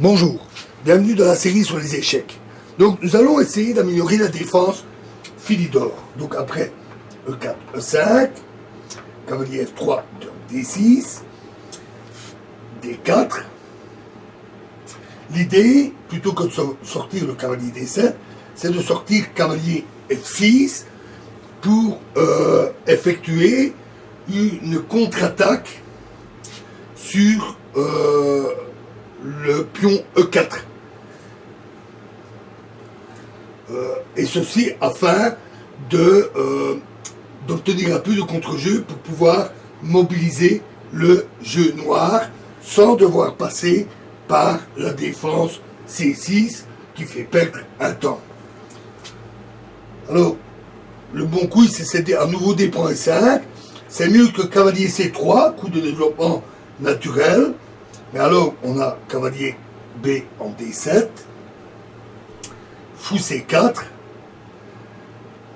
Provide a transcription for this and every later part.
Bonjour, bienvenue dans la série sur les échecs. Donc nous allons essayer d'améliorer la défense Philidor. Donc après E4, E5, cavalier F3, D6, D4. L'idée, plutôt que de sortir le cavalier D7, c'est de sortir cavalier F6 pour effectuer une contre-attaque sur le pion E4. Et ceci afin d'obtenir un peu de contre-jeu pour pouvoir mobiliser le jeu noir sans devoir passer par la défense C6 qui fait perdre un temps. Alors, le bon coup, c'est céder à nouveau D prend E5. C'est mieux que cavalier C3, coup de développement naturel. Mais alors, on a cavalier B en D7, fou C4,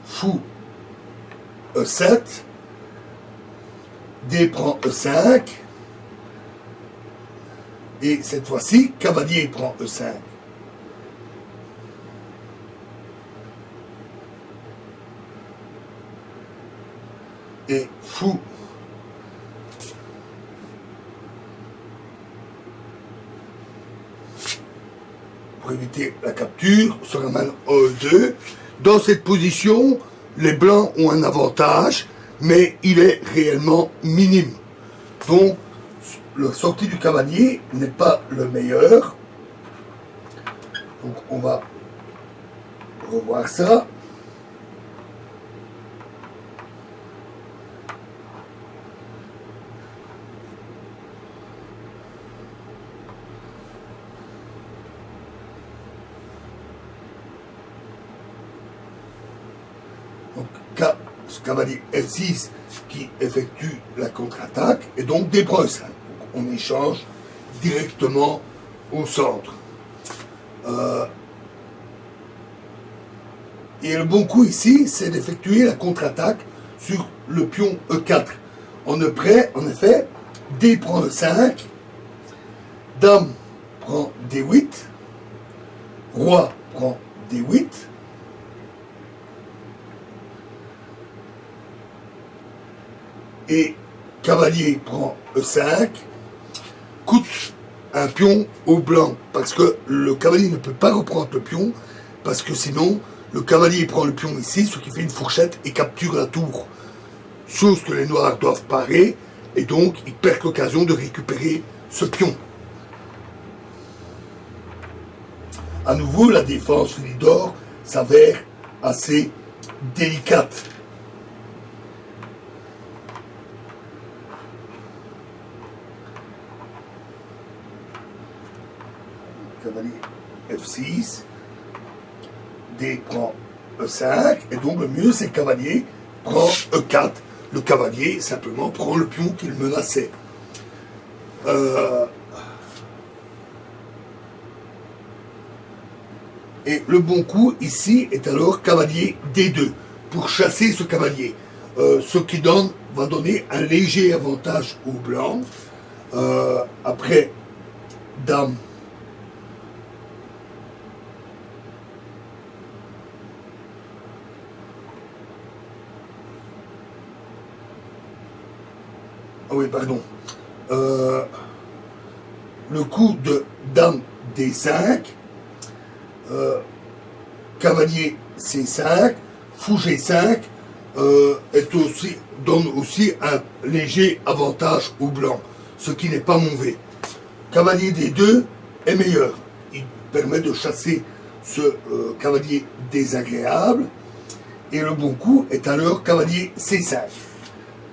fou E7, D prend E5, et cette fois-ci, cavalier prend E5. Et fou pour éviter la capture, se ramène E2. Dans cette position, les blancs ont un avantage, mais il est réellement minime. Donc, la sortie du cavalier n'est pas le meilleur. Donc, on va revoir ça. Donc, cavalier F6 qui effectue la contre-attaque et donc D prend E5. On échange directement au centre. Et le bon coup ici, c'est d'effectuer la contre-attaque sur le pion E4. En effet, D prend E5, Dame prend D8, Roi prend D8, et cavalier prend E5, coûte un pion au blanc, parce que le cavalier ne peut pas reprendre le pion, parce que sinon, le cavalier prend le pion ici, ce qui fait une fourchette et capture la tour. Chose que les noirs doivent parer, et donc ils perdent l'occasion de récupérer ce pion. À nouveau, la défense Philidor s'avère assez délicate. Cavalier F6, D prend E5, et donc le mieux c'est cavalier prend E4. Le cavalier simplement prend le pion qu'il menaçait. Et le bon coup ici est alors cavalier D2 pour chasser ce cavalier. Ce qui va donner un léger avantage aux blancs. Après, Dame. Ah oui, pardon. Le coup de Dame D5, cavalier C5, fou G5 donne aussi un léger avantage aux blancs, ce qui n'est pas mauvais. Cavalier D2 est meilleur. Il permet de chasser ce cavalier désagréable. Et le bon coup est alors cavalier C5,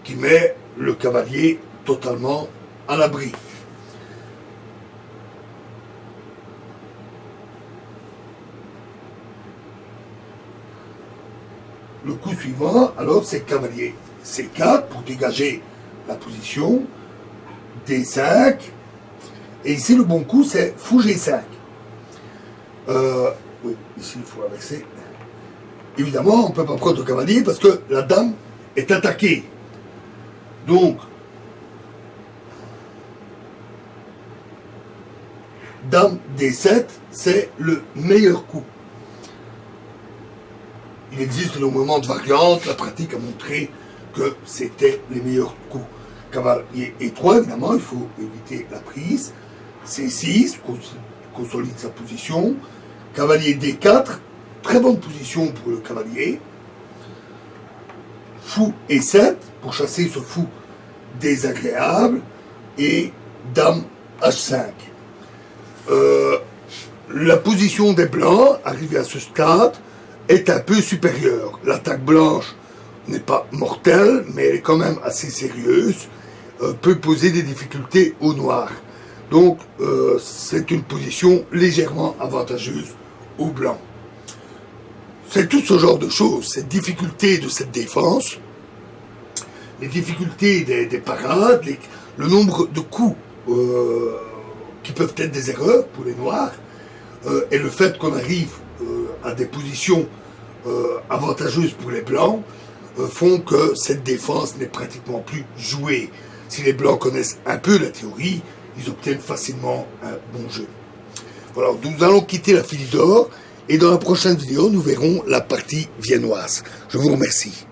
qui met le cavalier totalement à l'abri. Le coup suivant, alors, c'est cavalier C4 pour dégager la position, D5, et ici le bon coup c'est fou G5. Oui, ici il faut avancer. Évidemment, on ne peut pas prendre le cavalier parce que la dame est attaquée. Donc, Dame D7, c'est le meilleur coup. Il existe énormément de variantes, la pratique a montré que c'était les meilleurs coups. Cavalier E3, évidemment, il faut éviter la prise. C6, consolide sa position. Cavalier D4, très bonne position pour le cavalier. Fou E7, pour chasser ce fou désagréable. Et Dame H5. La position des blancs, arrivée à ce stade, est un peu supérieure. L'attaque blanche n'est pas mortelle, mais elle est quand même assez sérieuse, peut poser des difficultés aux noirs. Donc, c'est une position légèrement avantageuse aux blancs. C'est tout ce genre de choses, cette difficulté de cette défense, les difficultés des parades, le nombre de coups qui peuvent être des erreurs pour les noirs, et le fait qu'on arrive à des positions avantageuses pour les blancs, font que cette défense n'est pratiquement plus jouée. Si les blancs connaissent un peu la théorie, ils obtiennent facilement un bon jeu. Voilà, nous allons quitter la file d'or, et dans la prochaine vidéo, nous verrons la partie viennoise. Je vous remercie.